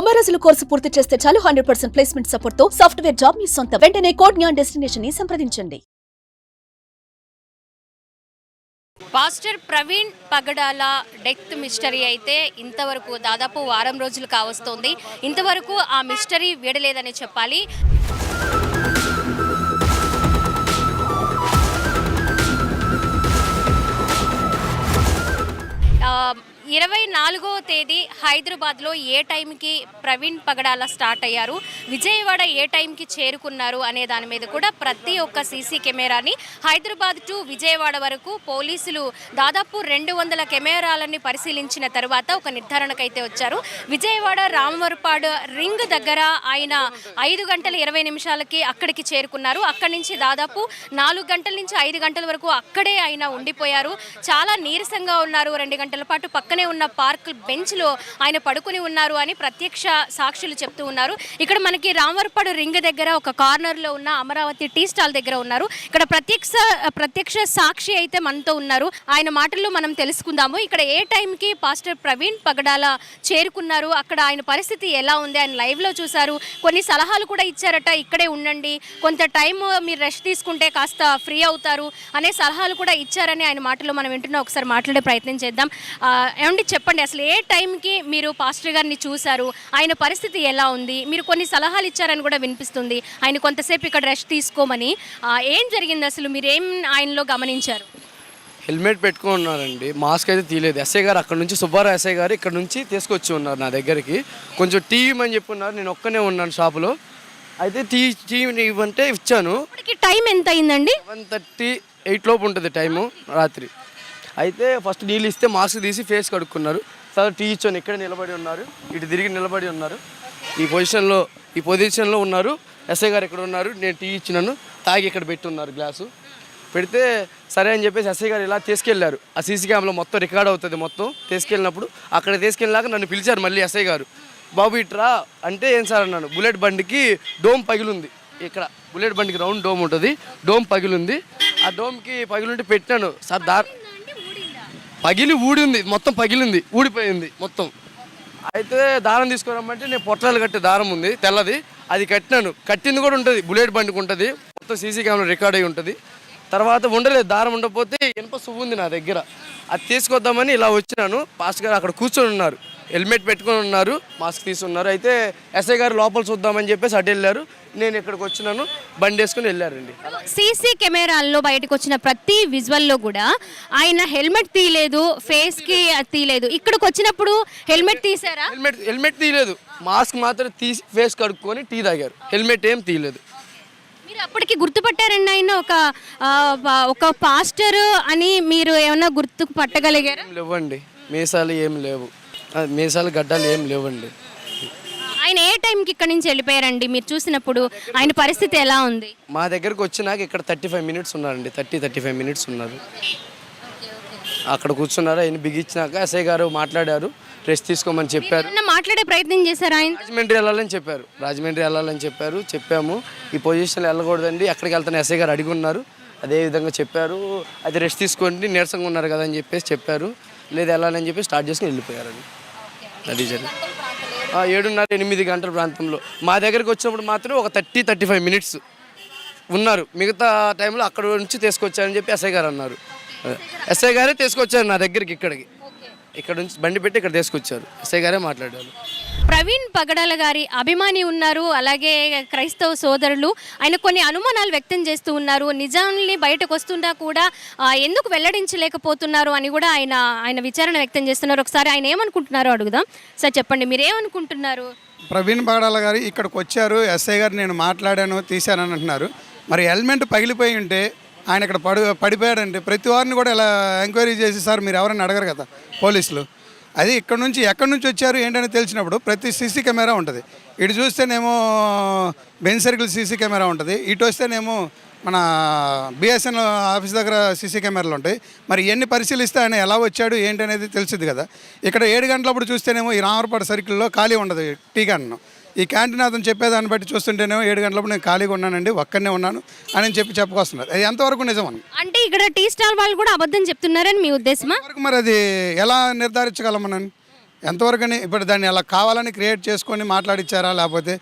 90 రోజుల కోర్సు పూర్తి చేస్తే చాలు 100% ప్లేస్మెంట్ సపోర్ట్ తో సాఫ్ట్వేర్ జాబ్ మీ సొంతం. వెంటనే కోడ్ జ్ఞాన్ డెస్టినేషన్ ని సంప్రదించండి. పాస్టర్ ప్రవీణ్ పగడాల డెత్ మిస్టరీ అయితే ఇంతవరకు దాదాపు వారం రోజులు కావస్తోంది. ఇంతవరకు ఆ మిస్టరీ వీడలేదని చెప్పాలి. 24వ తేదీ హైదరాబాద్లో ఏ టైంకి ప్రవీణ్ పగడాల స్టార్ట్ అయ్యారు, విజయవాడ ఏ టైంకి చేరుకున్నారు అనే దాని మీద కూడా ప్రతి ఒక్క సీసీ కెమెరాని హైదరాబాద్ టు విజయవాడ వరకు పోలీసులు దాదాపు 200 కెమెరాలని పరిశీలించిన తర్వాత ఒక నిర్ధారణకైతే వచ్చారు. విజయవాడ రామవరపాడు రింగ్ దగ్గర ఆయన 5 గంటల 20 నిమిషాలకి అక్కడికి చేరుకున్నారు. అక్కడి నుంచి దాదాపు 4 గంటల నుంచి 5 గంటల వరకు అక్కడే ఆయన ఉండిపోయారు. చాలా నీరసంగా ఉన్నారు. 2 గంటల పాటు పక్కనే ఉన్న పార్క్ బెంచ్లో ఆయన పడుకుని ఉన్నారు అని ప్రత్యక్ష సాక్షులు చెప్తూ ఉన్నారు. ఇక్కడ మనకి రామవరపాడు రింగ్ దగ్గర ఒక కార్నర్లో ఉన్న అమరావతి టీ స్టాల్ దగ్గర ఉన్నారు. ఇక్కడ ప్రత్యక్ష సాక్షి అయితే మనతో ఉన్నారు. ఆయన మాటల్లో మనం తెలుసుకుందాము. ఇక్కడ ఏ టైంకి పాస్టర్ ప్రవీణ్ పగడాల చేరుకున్నారు, అక్కడ ఆయన పరిస్థితి ఎలా ఉంది, ఆయన లైవ్లో చూశారు, కొన్ని సలహాలు కూడా ఇచ్చారట. ఇక్కడే ఉండండి, కొంత టైం మీరు రెస్ట్ తీసుకుంటే కాస్త ఫ్రీ అవుతారు అనే సలహాలు కూడా ఇచ్చారని ఆయన మాటల్లో మనం వింటున్నాం. ఒకసారి మాట్లాడే ప్రయత్నం చేద్దాం. ఏమండి చెప్పండి, అసలు ఏ టైంకి మీరు పాస్టర్ గారిని చూశారు, ఆయన పరిస్థితి ఎలా ఉంది? మీరు కొన్ని సలహాలు ఇచ్చారని కూడా వినిపిస్తుంది, ఆయన కొంతసేపు ఇక్కడ రెస్ట్ తీసుకోమని. ఏం జరిగింది అసలు, మీరు ఏం ఆయనలో గమనించారు? హెల్మెట్ పెట్టుకుని ఉన్నారండి, మాస్క్ అయితే తీయలేదు. ఎస్ఐ గారు అక్కడ నుంచి సుబ్బారావు ఎస్ఐ గారు ఇక్కడ నుంచి తీసుకొచ్చి ఉన్నారు నా దగ్గరికి. కొంచెం టీ ఇవ్వమని చెప్పున్నారు. నేను ఒక్కనే ఉన్నాను షాపులో. అయితే టీ ఇవ్వంటే ఇచ్చాను. టైం ఎంత అయిందండి? 1:38 లోపు ఉంటుంది టైము, రాత్రి. అయితే ఫస్ట్ నీళ్ళు ఇస్తే మాస్క్ తీసి ఫేస్ కడుక్కున్నారు. తర్వాత టీ ఇచ్చాను. ఇక్కడ నిలబడి ఉన్నారు, ఇటు తిరిగి నిలబడి ఉన్నారు. ఈ పొజిషన్లో ఉన్నారు. ఎస్ఐ గారు ఇక్కడ ఉన్నారు. నేను టీ ఇచ్చినాను, తాగి ఇక్కడ పెట్టున్నారు గ్లాసు. పెడితే సరే అని చెప్పేసి ఎస్ఐ గారు ఇలా తీసుకెళ్లారు. ఆ సీసీ కెమెరాలో మొత్తం రికార్డ్ అవుతుంది. మొత్తం తీసుకెళ్ళినప్పుడు అక్కడ తీసుకెళ్ళినాక నన్ను పిలిచారు మళ్ళీ ఎస్ఐ గారు. బాబు ఇట్రా అంటే ఏం సార్ అన్నాను. బుల్లెట్ బండికి డోమ్ పగిలింది. ఇక్కడ బుల్లెట్ బండికి రౌండ్ డోమ్ ఉంటుంది, డోమ్ పగిలింది. ఆ డోమ్కి పగిలింటే పెట్టాను సార్. పగిలి ఊడింది, మొత్తం పగిలింది, ఊడిపోయింది మొత్తం. అయితే దారం తీసుకురమ్మంటే నేను పొట్టాలు కట్టే దారం ఉంది తెల్లది, అది కట్టినాను. కట్టింది కూడా ఉంటుంది, బుల్లెట్ బండికి ఉంటుంది, మొత్తం సీసీ కెమెరా రికార్డ్ అయి ఉంటుంది. తర్వాత ఉండలేదు, దారం ఉండకపోతే ఇనుప సువ్వు ఉంది నా దగ్గర, అది తీసుకొద్దామని ఇలా వచ్చినాను. పాస్టర్ గారు అక్కడ కూర్చొని ఉన్నారు, హెల్మెట్ పెట్టుకొని ఉన్నారు, మాస్క్ తీసుకున్నారు. అయితే ఎస్ఐ గారు లోపల చూద్దామని చెప్పేసి అటు వెళ్ళారు. నేను ఇక్కడికి వచ్చినాను, బండి వేసుకుని వెళ్ళారండి. సీసీ కెమెరాల్లో బయటకు వచ్చిన ప్రతి విజువల్లో కూడా ఆయన హెల్మెట్ తీయలేదు, ఫేస్కి తీయలేదు. ఇక్కడికి వచ్చినప్పుడు హెల్మెట్ తీసారా? హెల్మెట్ తీయలేదు, మాస్క్ మాత్రం తీసి ఫేస్ కడుక్కొని టీ తాగారు. హెల్మెట్ ఏం తీయలేదు. మీరు అప్పటికి గుర్తుపట్టారండి ఆయన ఒక పాస్టర్ అని? మీరు ఏమన్నా గుర్తుపట్టగలిగారా? లేవండి, మీసాలు ఏం లేవు, మీసాలు గడ్డలు ఏం లేవండి. ఆయన ఏ టైంకి ఇక్కడ నుంచి వెళ్ళిపోయారండి మీరు చూసినప్పుడు? ఆయన పరిస్థితి ఎలా ఉంది? మా దగ్గరకు వచ్చినాక ఇక్కడ 35 మినిట్స్ ఉన్నారండి, 35 మినిట్స్ ఉన్నారు. అక్కడ కూర్చున్నారు. ఆయన బిగించినాక ఎస్ఐ గారు మాట్లాడారు, రెస్ట్ తీసుకోమని చెప్పారు. మాట్లాడే ప్రయత్నం చేశారు. ఆయన రాజమండ్రి వెళ్ళాలని చెప్పారు. చెప్పాము ఈ పొజిషన్లో వెళ్ళకూడదండి, ఎక్కడికి వెళ్తాను ఎస్ఐ గారు అడిగి ఉన్నారు. అదే విధంగా చెప్పారు. అది రెస్ట్ తీసుకోండి, నీరసంగా ఉన్నారు కదా అని చెప్పేసి చెప్పారు. లేదు వెళ్ళాలని చెప్పి స్టార్ట్ చేసుకుని వెళ్ళిపోయారండి. అది జరిగింది 7:30-8 గంటల ప్రాంతంలో. మా దగ్గరికి వచ్చినప్పుడు మాత్రం ఒక 30-35 మినిట్స్ ఉన్నారు. మిగతా టైంలో అక్కడ నుంచి తీసుకొచ్చారని చెప్పి ఎస్ఐ గారు అన్నారు. ఎస్ఐ గారే తీసుకొచ్చారు నా దగ్గరికి, ఇక్కడ నుంచి బండి పెట్టి ఇక్కడ తీసుకొచ్చారు. ఎస్ఐ గారే మాట్లాడారు. ప్రవీణ్ పగడాల గారి అభిమాని ఉన్నారు, అలాగే క్రైస్తవ సోదరులు. ఆయన కొన్ని అనుమానాలు వ్యక్తం చేస్తూ ఉన్నారు. నిజాన్ని బయటకు వస్తుందా కూడా ఎందుకు వెల్లడించలేకపోతున్నారు అని కూడా ఆయన విచారణ వ్యక్తం చేస్తున్నారు. ఒకసారి ఆయన ఏమనుకుంటున్నారో అడుగుదాం. సార్ చెప్పండి, మీరు ఏమనుకుంటున్నారు? ప్రవీణ్ పగడాల గారు ఇక్కడికి వచ్చారు, ఎస్ఐ గారు నేను మాట్లాడాను, తీశానని అంటున్నారు. మరి హెల్మెట్ పగిలిపోయి ఉంటే ఆయన ఇక్కడ పడిపోయాడంటే ప్రతి వారిని కూడా ఇలా ఎంక్వైరీ చేసి సార్ మీరు ఎవరైనా అడగరు కదా పోలీసులు. అది ఇక్కడ నుంచి ఎక్కడి నుంచి వచ్చారు ఏంటని తెలిసినప్పుడు ప్రతి సీసీ కెమెరా ఉంటుంది. ఇటు చూస్తేనేమో బెంచ్ సర్కిల్ సీసీ కెమెరా ఉంటుంది, ఇటు వస్తేనేమో మన బిఎస్ఎన్ ఆఫీస్ దగ్గర సీసీ కెమెరాలు ఉంటాయి. మరి ఎన్ని పరిశీలిస్తే ఆయన ఎలా వచ్చాడు ఏంటి అనేది తెలిసింది కదా. ఇక్కడ 7 గంటలప్పుడు చూస్తేనేమో ఈ రామవరపాడు సర్కిల్లో ఖాళీ ఉండదు టీ క్యాంటీన్. ఈ క్యాంటీన్ అతను చెప్పేదాన్ని బట్టి చూస్తుంటేనేమో 7 గంటలప్పుడు నేను ఖాళీగా ఉన్నానండి, ఒక్కనే ఉన్నాను అని చెప్పుకొస్తున్నారు. అది ఎంతవరకు నిజం అని? అంటే ఇక్కడ టీ స్టాల్ వాళ్ళు కూడా అబద్ధం చెప్తున్నారని మీ ఉద్దేశమా? మరి అది ఎలా నిర్ధారించగలం మనం? ఎంతవరకని ఇప్పుడు దాన్ని అలా కావాలని క్రియేట్ చేసుకొని మాట్లాడిచ్చారా, లేకపోతే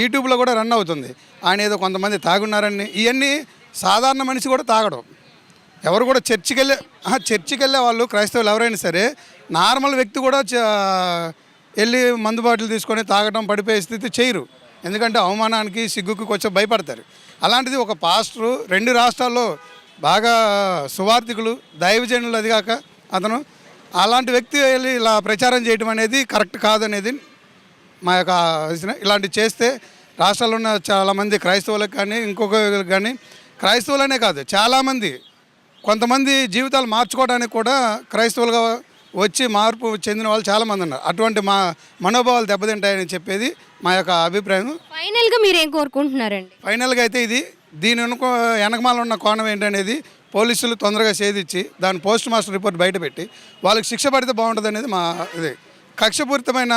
యూట్యూబ్లో కూడా రన్ అవుతుంది ఆయన ఏదో కొంతమంది తాగున్నారని. ఇవన్నీ సాధారణ మనిషి కూడా తాగడం. ఎవరు కూడా చర్చికి వెళ్ళే వాళ్ళు క్రైస్తవులు ఎవరైనా సరే నార్మల్ వ్యక్తి కూడా వెళ్ళి మందు బాటిల్ తీసుకొని తాగడం పడిపోయే స్థితి చేయరు. ఎందుకంటే అవమానానికి సిగ్గుకి కొంచెం భయపడతారు. అలాంటిది ఒక పాస్టరు 2 రాష్ట్రాల్లో బాగా సువార్థికులు దైవజనులు, అది కాక అతను అలాంటి వ్యక్తి వెళ్ళి ఇలా ప్రచారం చేయడం అనేది కరెక్ట్ కాదనేది మా యొక్క ఇలాంటివి చేస్తే రాష్ట్రాల్లో ఉన్న చాలామంది క్రైస్తవులకు కానీ ఇంకొకరికి కానీ క్రైస్తవులనే కాదు చాలామంది కొంతమంది జీవితాలు మార్చుకోవడానికి కూడా క్రైస్తవులుగా వచ్చి మార్పు చెందిన వాళ్ళు చాలామంది ఉన్నారు. అటువంటి మా మనోభావాలు దెబ్బతింటాయని చెప్పేది మా యొక్క అభిప్రాయం. ఫైనల్గా మీరు ఏం కోరుకుంటున్నారండి? ఫైనల్గా అయితే దీని వెనకమాల ఉన్న కోణం ఏంటనేది పోలీసులు తొందరగా ఛేదించి దాని పోస్ట్ మాస్టర్ రిపోర్ట్ బయటపెట్టి వాళ్ళకి శిక్ష పడితే బాగుంటుంది అనేది మా ఇది. కక్షపూరితమైన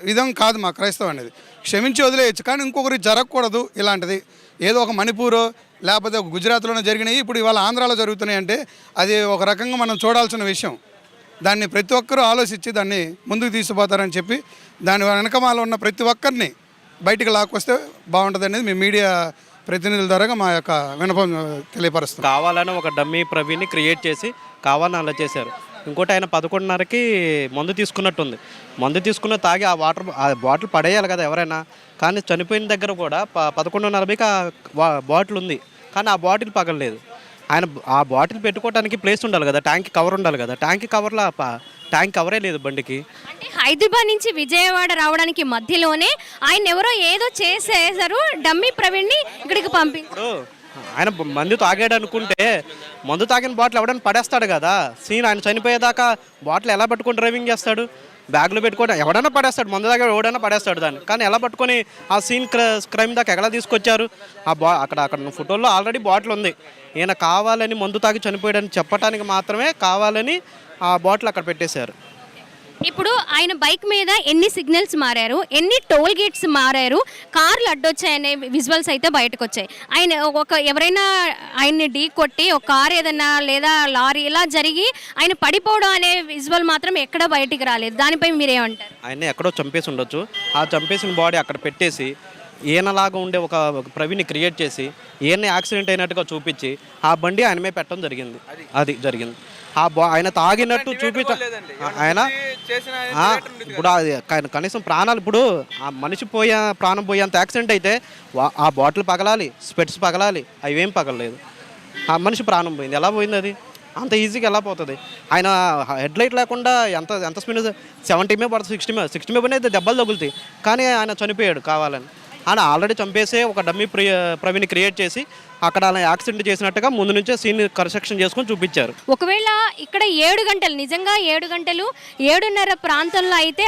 విధం కాదు మా క్రైస్తవం అనేది. క్షమించి వదిలేయచ్చు, కానీ ఇంకొకరికి జరగకూడదు ఇలాంటిది. ఏదో ఒక మణిపూరో లేకపోతే ఒక గుజరాత్లోనే జరిగినాయి, ఇప్పుడు ఇవాళ ఆంధ్రాలో జరుగుతున్నాయి అంటే అది ఒక రకంగా మనం చూడాల్సిన విషయం. దాన్ని ప్రతి ఒక్కరూ ఆలోచించి దాన్ని ముందుకు తీసుకుపోతారని చెప్పి దాని వెనకమాల ఉన్న ప్రతి ఒక్కరిని బయటికి లాక్కొస్తే బాగుంటుంది అనేది మీ మీడియా ప్రతినిధుల ద్వారా మా యొక్క వినపం తెలియపరుస్తుంది. కావాలని ఒక డమ్మీ ప్రవీణ్ని క్రియేట్ చేసి కావాలని అలా చేశారు. ఇంకోటి ఆయన 11:30కి మందు తీసుకున్నట్టుంది. మందు తీసుకున్న తాగి ఆ బాటిల్ పడేయాలి కదా ఎవరైనా. కానీ చనిపోయిన దగ్గర కూడా 11:40కి ఆ బాటిల్ ఉంది, కానీ ఆ బాటిల్ పగలలేదు. ఆయన ఆ బాటిల్ పెట్టుకోవడానికి ప్లేస్ ఉండాలి కదా, ట్యాంక్ కవర్ ఉండాలి కదా. ట్యాంక్ కవరే లేదు బండికి. అంటే హైదరాబాద్ నుంచి విజయవాడ రావడానికి మధ్యలోనే ఆయన ఎవరో ఏదో చేసేసారు, డమ్మీ ప్రవీణ్ని ఇక్కడికి పంపించారు. ఆయన మందు తాగాడు అనుకుంటే మందు తాగిన బాటిల్ ఎవడైనా పడేస్తాడు కదా. సీన్ ఆయన చనిపోయేదాకా బాటిల్ ఎలా పట్టుకొని డ్రైవింగ్ చేస్తాడు? బ్యాగ్లో పెట్టుకొని ఎవడైనా పడేస్తాడు, మందు తాగాడు ఎవడైనా పడేస్తాడు దాన్ని. కానీ ఎలా పట్టుకొని ఆ సీన్ క్రైమ్ దాకా ఎలా తీసుకొచ్చారు? అక్కడ ఫోటోల్లో ఆల్రెడీ బాటిల్ ఉంది. ఈయన కావాలని మందు తాగి చనిపోయాడని చెప్పడానికి మాత్రమే కావాలని ఆ బాటిల్ అక్కడ పెట్టేశారు. ఇప్పుడు ఆయన బైక్ మీద ఎన్ని సిగ్నల్స్ మారారు, ఎన్ని టోల్ గేట్స్ మారారు, కార్లు అడ్డొచ్చాయనే విజువల్స్ అయితే బయటకు వచ్చాయి. ఆయన ఎవరైనా ఆయన్ని ఢీ కొట్టి ఒక కార్ ఏదన్నా లేదా లారీ ఇలా జరిగి ఆయన పడిపోవడం అనే విజువల్ మాత్రం ఎక్కడ బయటికి రాలేదు. దానిపై మీరేమంటారు? ఆయన ఎక్కడో చంపేసి ఉండొచ్చు. ఆ చంపేసిన బాడీ అక్కడ పెట్టేసి ఈయనలాగా ఉండే ఒక ప్రవీణ్ని క్రియేట్ చేసి ఈయన యాక్సిడెంట్ అయినట్టుగా చూపించి ఆ బండి ఆయన మీద పెట్టడం జరిగింది. అది జరిగింది. ఆయన తాగినట్టు ఆయన ఇప్పుడు అది కనీసం ప్రాణాలు, ఇప్పుడు ఆ మనిషి ప్రాణం పోయేంత యాక్సిడెంట్ అయితే ఆ బాటిల్ పగలాలి, స్పెట్స్ పగలాలి, అవేం పగలలేదు. ఆ మనిషి ప్రాణం పోయింది. ఎలా పోయింది? అది అంత ఈజీగా ఎలా పోతుంది? ఆయన హెడ్ లైట్ లేకుండా ఎంత స్పీడ్ 70 మీద పడుతుంది, 60 మీద అయితే దెబ్బలు తగులుతాయి. కానీ ఆయన చనిపోయాడు కావాలని. ఆయన ఆల్రెడీ చంపేసే ఒక డమ్మీ ప్రవీణ్ని క్రియేట్ చేసి అక్కడ అలా యాక్సిడెంట్ చేసినట్టుగా ముందు నుంచే సీన్ కన్స్ట్రక్షన్ చేసుకొని చూపించారు. ఒకవేళ ఇక్కడ 7 గంటలు నిజంగా 7 గంటలు 7:30 ప్రాంతంలో అయితే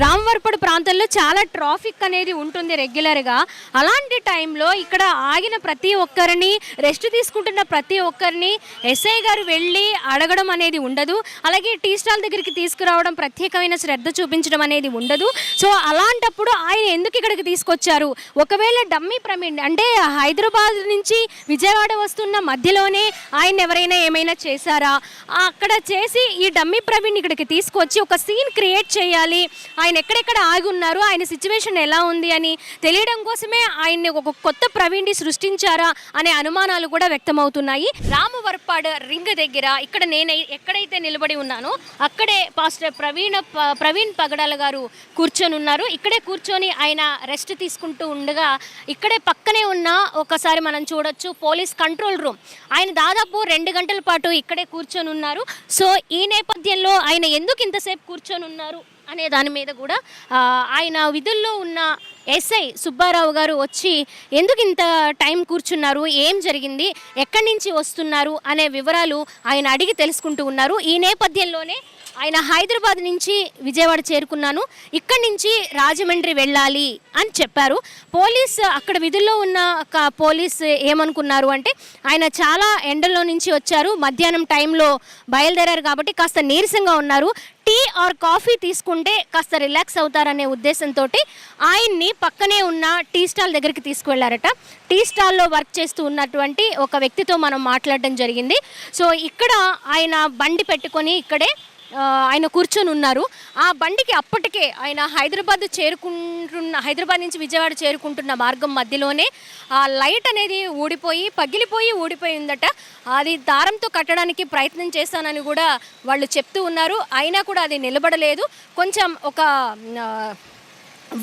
రామవరపడు ప్రాంతంలో చాలా ట్రాఫిక్ అనేది ఉంటుంది రెగ్యులర్గా. అలాంటి టైంలో ఇక్కడ ఆగిన ప్రతి ఒక్కరిని, రెస్ట్ తీసుకుంటున్న ప్రతి ఒక్కరిని ఎస్ఐ గారు వెళ్ళి అడగడం అనేది ఉండదు. అలాగే టీ స్టాల్ దగ్గరికి తీసుకురావడం, ప్రత్యేకమైన శ్రద్ధ చూపించడం అనేది ఉండదు. సో అలాంటప్పుడు ఆయన ఎందుకు ఇక్కడికి తీసుకొచ్చారు? ఒకవేళ డమ్మీ ప్రవీణ్ అంటే హైదరాబాద్ నుంచి విజయవాడ వస్తున్న మధ్యలోనే ఆయన ఎవరైనా ఏమైనా చేశారా? అక్కడ చేసి ఈ డమ్మీ ప్రవీణ్ ఇక్కడికి తీసుకొచ్చి ఒక సీన్ క్రియేట్ చేయాలి, ఆయన ఎక్కడెక్కడ ఆగి ఉన్నారు, ఆయన సిచ్యువేషన్ ఎలా ఉంది అని తెలియడం కోసమే ఆయన్ని ఒక కొత్త ప్రవీణ్ని సృష్టించారా అనే అనుమానాలు కూడా వ్యక్తమవుతున్నాయి. రామవరపాడు రింగ్ దగ్గర ఇక్కడ నేను ఎక్కడైతే నిలబడి ఉన్నానో అక్కడే పాస్టర్ ప్రవీణ్ పగడాల గారు కూర్చొని ఉన్నారు. ఇక్కడే కూర్చొని ఆయన రెస్ట్ తీసుకుంటూ ఉండగా ఇక్కడే పక్కనే ఉన్న ఒకసారి మనం చూడొచ్చు పోలీస్ కంట్రోల్ రూమ్. ఆయన దాదాపు 2 గంటల పాటు ఇక్కడే కూర్చొని ఉన్నారు. సో ఈ నేపథ్యంలో ఆయన ఎందుకు ఇంతసేపు కూర్చొని ఉన్నారు అనే దాని మీద కూడా ఆయన విధుల్లో ఉన్న ఎస్ఐ సుబ్బారావు గారు వచ్చి ఎందుకు ఇంత టైం కూర్చున్నారు, ఏం జరిగింది, ఎక్కడి నుంచి వస్తున్నారు అనే వివరాలు ఆయన అడిగి తెలుసుకుంటూ ఉన్నారు. ఈ నేపథ్యంలోనే ఆయన హైదరాబాద్ నుంచి విజయవాడ చేరుకున్నాను, ఇక్కడి నుంచి రాజమండ్రి వెళ్ళాలి అని చెప్పారు. అక్కడ విధుల్లో ఉన్న పోలీస్ ఏమనుకున్నారు అంటే ఆయన చాలా ఎండల్లో నుంచి వచ్చారు, మధ్యాహ్నం టైంలో బయలుదేరారు కాబట్టి కాస్త నీరసంగా ఉన్నారు, టీ ఆర్ కాఫీ తీసుకుంటే కాస్త రిలాక్స్ అవుతారనే ఉద్దేశంతో ఆయన్ని పక్కనే ఉన్న టీ స్టాల్ దగ్గరికి తీసుకువెళ్ళారట. టీ స్టాల్లో వర్క్ చేస్తూ ఉన్నటువంటి ఒక వ్యక్తితో మనం మాట్లాడడం జరిగింది. సో ఇక్కడ ఆయన బండి పెట్టుకొని ఇక్కడే ఆయన కూర్చొని ఉన్నారు. ఆ బండికి అప్పటికే ఆయన హైదరాబాద్ నుంచి విజయవాడ చేరుకుంటున్న మార్గం మధ్యలోనే ఆ లైట్ అనేది పగిలిపోయి ఊడిపోయిందట. అది దారంతో కట్టడానికి ప్రయత్నం చేశానని కూడా వాళ్ళు చెప్తూ ఉన్నారు. అయినా కూడా అది నిలబడలేదు. కొంచెం ఒక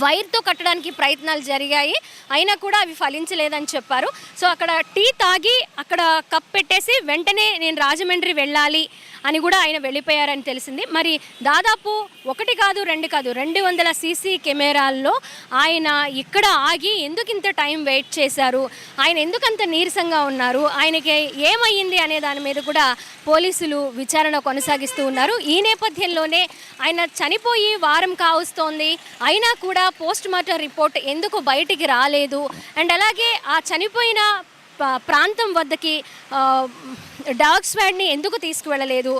వైర్తో కట్టడానికి ప్రయత్నాలు జరిగాయి, అయినా కూడా అవి ఫలించలేదని చెప్పారు. సో అక్కడ టీ తాగి అక్కడ కప్ పెట్టేసి వెంటనే నేను రాజమండ్రి వెళ్ళాలి అని కూడా ఆయన వెళ్ళిపోయారని తెలిసింది. మరి దాదాపు 1 కాదు 2 కాదు 200 సీసీ కెమెరాల్లో ఆయన ఇక్కడ ఆగి ఎందుకు ఇంత టైం వెయిట్ చేశారు, ఆయన ఎందుకంత నీరసంగా ఉన్నారు, ఆయనకి ఏమయ్యింది అనే దాని మీద కూడా పోలీసులు విచారణ కొనసాగిస్తూ ఉన్నారు. ఈ నేపథ్యంలోనే ఆయన చనిపోయి వారం కావస్తోంది, అయినా కూడా పోస్ట్ మార్టం రిపోర్ట్ ఎందుకు బయటికి రాలేదు, అండ్ అలాగే ఆ చనిపోయిన ప్రాంతం వద్దకి డాగ్ స్క్వాడ్ని ఎందుకు తీసుకువెళ్ళలేదు,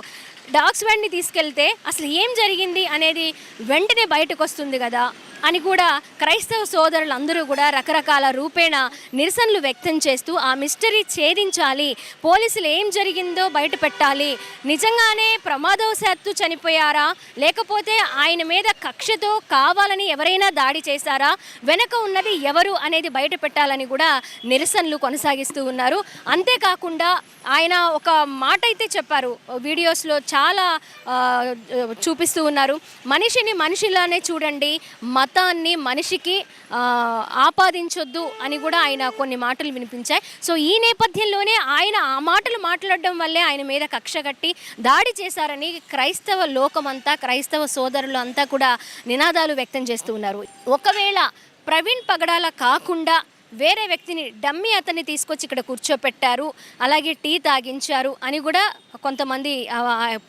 డాగ్ స్క్వాడ్ని తీసుకెళ్తే అసలు ఏం జరిగింది అనేది వెంటనే బయటకు వస్తుంది కదా అని కూడా క్రైస్తవ సోదరులందరూ కూడా రకరకాల రూపేణ నిరసనలు వ్యక్తం చేస్తూ ఆ మిస్టరీ ఛేదించాలి, పోలీసులు ఏం జరిగిందో బయట పెట్టాలి, నిజంగానే ప్రమాదవశాత్తు చనిపోయారా లేకపోతే ఆయన మీద కక్షతో కావాలని ఎవరైనా దాడి చేశారా, వెనక ఉన్నది ఎవరు అనేది బయట పెట్టాలని కూడా నిరసనలు కొనసాగిస్తూ ఉన్నారు. అంతేకాకుండా ఆయన ఒక మాట అయితే చెప్పారు, వీడియోస్లో చాలా చూపిస్తూ ఉన్నారు, మనిషిని మనిషిలానే చూడండి, మతాన్ని మనిషికి ఆపాదించొద్దు అని కూడా ఆయన కొన్ని మాటలు వినిపించాయి. సో ఈ నేపథ్యంలోనే ఆయన ఆ మాటలు మాట్లాడడం వల్లే ఆయన మీద కక్ష కట్టి దాడి చేశారని క్రైస్తవ లోకమంతా, క్రైస్తవ సోదరులు అంతా కూడా నినాదాలు వ్యక్తం చేస్తూ ఉన్నారు. ఒకవేళ ప్రవీణ్ పగడాల కాకుండా వేరే వ్యక్తిని డమ్మీ అతన్ని తీసుకొచ్చి ఇక్కడ కూర్చోపెట్టారు, అలాగే టీ తాగించారు అని కూడా కొంతమంది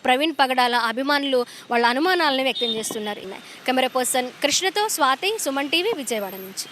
ప్రవీణ్ పగడాల అభిమానులు వాళ్ళ అనుమానాలను వ్యక్తం చేస్తున్నారు. కెమెరా పర్సన్ కృష్ణతో స్వాతి, సుమన్ టీవీ, విజయవాడ నుంచి.